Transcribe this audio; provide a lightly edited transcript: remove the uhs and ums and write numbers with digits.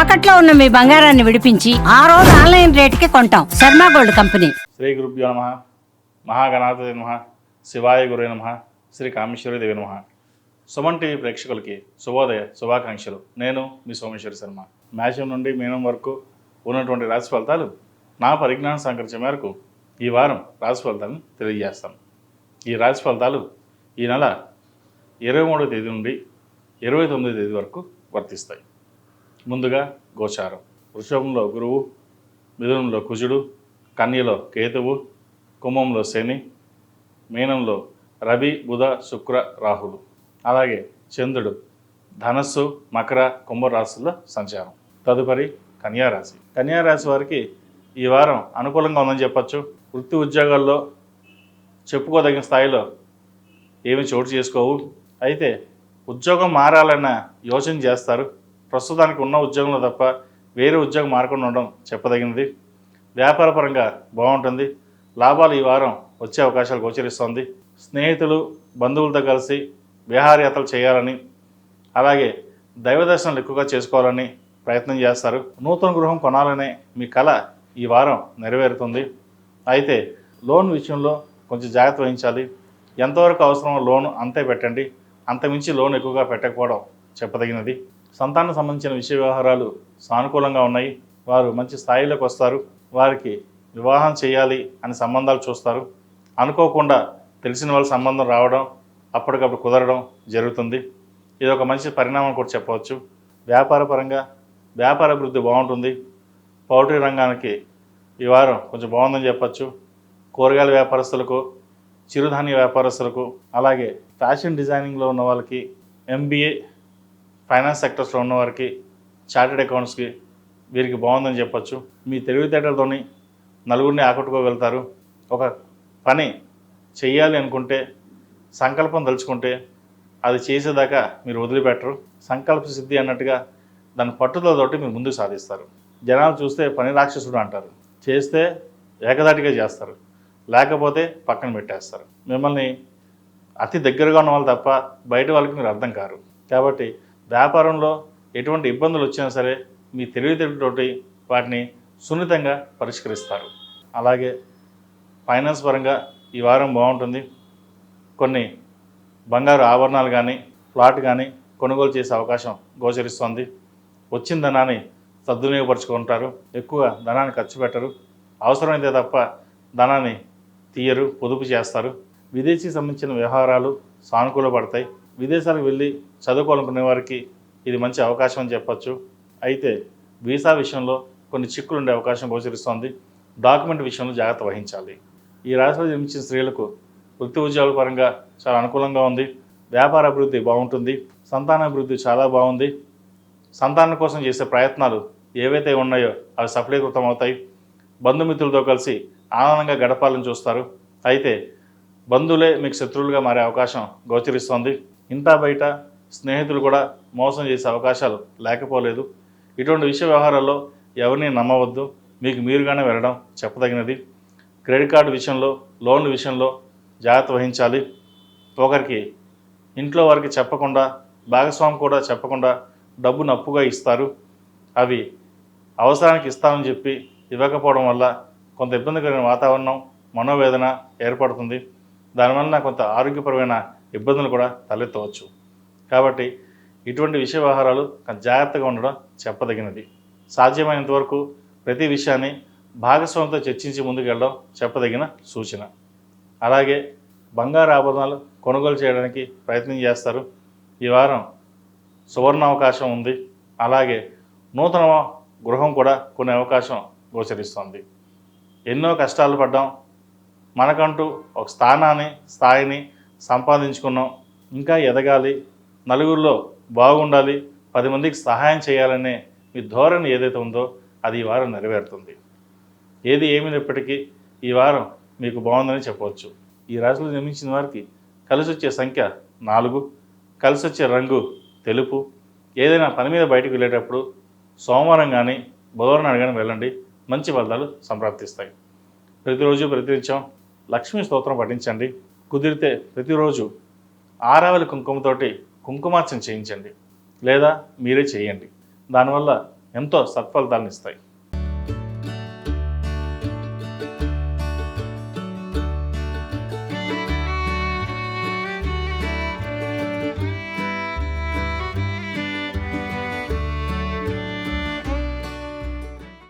తాకట్లో ఉన్న మీ బంగారాన్ని విడిపించి ఆ రోజు ఆన్లైన్ రేటుకి కొంటాం. Sharma gold company. శ్రీ గురుభ్యో నమః. మహాగణాధిపతయే నమః. శివాయ గురవే నమః. శ్రీ కామేశ్వరి దేవి నమః. సుమన్ టీవీ ప్రేక్షకులకి శుభోదయ శుభాకాంక్షలు. నేను మీ సోమేశ్వర శర్మ. మేషం నుండి మీనం వరకు ఉన్నటువంటి రాశి ఫలితాలు నా పరిజ్ఞానం సంకరించే మేరకు ఈ వారం రాశి ఫలితాలను తెలియజేస్తాను. ఈ రాశి ఫలితాలు ఈ నెల 23వ తేదీ నుండి 29వ తేదీ వరకు వర్తిస్తాయి. ముందుగా గోచారం. వృషభంలో గురువు, మిథునంలో కుజుడు, కన్యలో కేతువు, కుంభంలో శని, మీనంలో రవి, బుధ, శుక్ర, రాహులు. అలాగే చంద్రుడు ధనస్సు, మకర, కుంభరాశుల్లో సంచారం. తదుపరి కన్యారాశి. కన్యారాశి వారికి ఈ వారం అనుకూలంగా ఉందని చెప్పచ్చు. వృత్తి ఉద్యోగాల్లో చెప్పుకోదగిన స్థాయిలో ఏమి చోటు చేసుకోవు. అయితే ఉద్యోగం మారాలన్న యోచన చేస్తారు. ప్రస్తుతానికి ఉన్న ఉద్యోగంలో తప్ప వేరే ఉద్యోగం మారకుండా ఉండడం చెప్పదగినది. వ్యాపారపరంగా బాగుంటుంది. లాభాలు ఈ వారం వచ్చే అవకాశాలు గోచరిస్తుంది. స్నేహితులు, బంధువులతో కలిసి విహారయాత్రలు చేయాలని, అలాగే దైవ దర్శనాలు ఎక్కువగా చేసుకోవాలని ప్రయత్నం చేస్తారు. నూతన గృహం కొనాలనే మీ కళ ఈ వారం నెరవేరుతుంది. అయితే లోన్ విషయంలో కొంచెం జాగ్రత్త వహించాలి. ఎంతవరకు అవసరమో లోను అంతే పెట్టండి. అంతమించి లోన్ ఎక్కువగా పెట్టకపోవడం చెప్పదగినది. సంతానం సంబంధించిన విషయ వ్యవహారాలు సానుకూలంగా ఉన్నాయి. వారు మంచి స్థాయిలోకి వస్తారు. వారికి వివాహం చేయాలి అని సంబంధాలు చూస్తారు. అనుకోకుండా తెలిసిన వాళ్ళ సంబంధం రావడం, అప్పటికప్పుడు కుదరడం జరుగుతుంది. ఇది ఒక మంచి పరిణామం కూడా చెప్పవచ్చు. వ్యాపారపరంగా వ్యాపార అభివృద్ధి బాగుంటుంది. పౌల్ట్రీ రంగానికి ఈ వారం కొంచెం బాగుందని చెప్పచ్చు. కూరగాయల వ్యాపారస్తులకు, చిరుధాన్య వ్యాపారస్తులకు, అలాగే ఫ్యాషన్ డిజైనింగ్లో ఉన్న వాళ్ళకి, ఎంబీఏ ఫైనాన్స్ సెక్టర్స్లో ఉన్నవారికి, చార్టెడ్ అకౌంట్స్కి వీరికి బాగుందని చెప్పచ్చు. మీ తెలివితేటలతోని నలుగురిని ఆకట్టుకోగలుగుతారు. ఒక పని చెయ్యాలి అనుకుంటే, సంకల్పం తలుచుకుంటే అది చేసేదాకా మీరు వదిలిపెట్టరు. సంకల్ప సిద్ధి అన్నట్టుగా దాని పట్టుదలతోటి మీరు ముందుకు సాధిస్తారు. జనాలు చూస్తే పని రాక్షసుడు అంటారు. చేస్తే ఏకదాటిగా చేస్తారు, లేకపోతే పక్కన పెట్టేస్తారు. మిమ్మల్ని అతి దగ్గరగా ఉన్న వాళ్ళు తప్ప బయట వాళ్ళకి మీరు అర్థం కారు. కాబట్టి వ్యాపారంలో ఎటువంటి ఇబ్బందులు వచ్చినా సరే మీ తెలివితేటతోటి వాటిని సున్నితంగా పరిష్కరిస్తారు. అలాగే ఫైనాన్స్ పరంగా ఈ వారం బాగుంటుంది. కొన్ని బంగారు ఆభరణాలు కానీ, ప్లాట్ కానీ కొనుగోలు చేసే అవకాశం గోచరిస్తుంది. వచ్చిన ధనాన్ని సద్వినియోగపరుచుకుంటారు. ఎక్కువ ధనాన్ని ఖర్చు పెట్టరు. అవసరమైతే తప్ప ధనాన్ని తీయరు, పొదుపు చేస్తారు. విదేశీ సంబంధించిన వ్యవహారాలు సానుకూల పడతాయి. విదేశాలకు వెళ్ళి చదువుకోవాలనుకునే వారికి ఇది మంచి అవకాశం అని చెప్పచ్చు. అయితే వీసా విషయంలో కొన్ని చిక్కులు ఉండే అవకాశం గోచరిస్తోంది. డాక్యుమెంట్ విషయంలో జాగ్రత్త వహించాలి. ఈ రాశిలో జన్మించిన స్త్రీలకు వృత్తి ఉద్యోగాల పరంగా చాలా అనుకూలంగా ఉంది. వ్యాపార అభివృద్ధి బాగుంటుంది. సంతానాభివృద్ధి చాలా బాగుంది. సంతానం కోసం చేసే ప్రయత్నాలు ఏవైతే ఉన్నాయో అవి సఫలీకృతం అవుతాయి. బంధుమిత్రులతో కలిసి ఆనందంగా గడపాలని చూస్తారు. అయితే బంధువులే మీకు శత్రువులుగా మారే అవకాశం గోచరిస్తోంది. ఇంటా బయట స్నేహితులు కూడా మోసం చేసే అవకాశాలు లేకపోలేదు. ఇటువంటి విషయ వ్యవహారాల్లో ఎవరిని నమ్మవద్దు. మీకు మీరుగానే వెళ్ళడం చెప్పదగినది. క్రెడిట్ కార్డు విషయంలో, లోన్ విషయంలో జాగ్రత్త వహించాలి. ఒకరికి ఇంట్లో వారికి చెప్పకుండా, భాగస్వామి కూడా చెప్పకుండా డబ్బును అప్పుగా ఇస్తారు. అవి అవసరానికి ఇస్తామని చెప్పి ఇవ్వకపోవడం వల్ల కొంత ఇబ్బందికరమైన వాతావరణం, మనోవేదన ఏర్పడుతుంది. దానివల్ల కొంత ఆరోగ్యపరమైన ఇబ్బందులు కూడా తలెత్తవచ్చు. కాబట్టి ఇటువంటి విషయ వ్యవహారాలు జాగ్రత్తగా ఉండడం చెప్పదగినది. సాధ్యమైనంత వరకు ప్రతి విషయాన్ని భాగస్వామితో చర్చించి ముందుకెళ్ళడం చెప్పదగిన సూచన. అలాగే బంగారు ఆభరణాలు కొనుగోలు చేయడానికి ప్రయత్నం చేస్తారు. ఈ వారం సువర్ణ అవకాశం ఉంది. అలాగే నూతన గృహం కూడా కొనే అవకాశం గోచరిస్తుంది. ఎన్నో కష్టాలు పడ్డాం, మనకంటూ ఒక స్థాయిని సంపాదించుకున్నాం. ఇంకా ఎదగాలి, నలుగురిలో బాగుండాలి, 10 మందికి సహాయం చేయాలనే మీ ధోరణి ఏదైతే ఉందో అది ఈ వారం నెరవేరుతుంది. ఏది ఏమైనప్పటికీ ఈ వారం మీకు బాగుందని చెప్పవచ్చు. ఈ రాశిలో జన్మించిన వారికి కలిసి వచ్చే సంఖ్య 4, కలిసి వచ్చే రంగు తెలుపు. ఏదైనా పని మీద బయటకు వెళ్ళేటప్పుడు సోమవారం కానీ బుధవారం కానీ వెళ్ళండి. మంచి ఫలితాలు సంప్రాప్తిస్తాయి. ప్రతిరోజు ప్రతినిత్యం లక్ష్మీ స్తోత్రం పఠించండి. కుదిరితే ప్రతిరోజు ఆరావళి కుంకుమతోటి కుంకుమార్చన చేయించండి, లేదా మీరే చేయండి. దానివల్ల ఎంతో సత్ఫలితాలను ఇస్తాయి.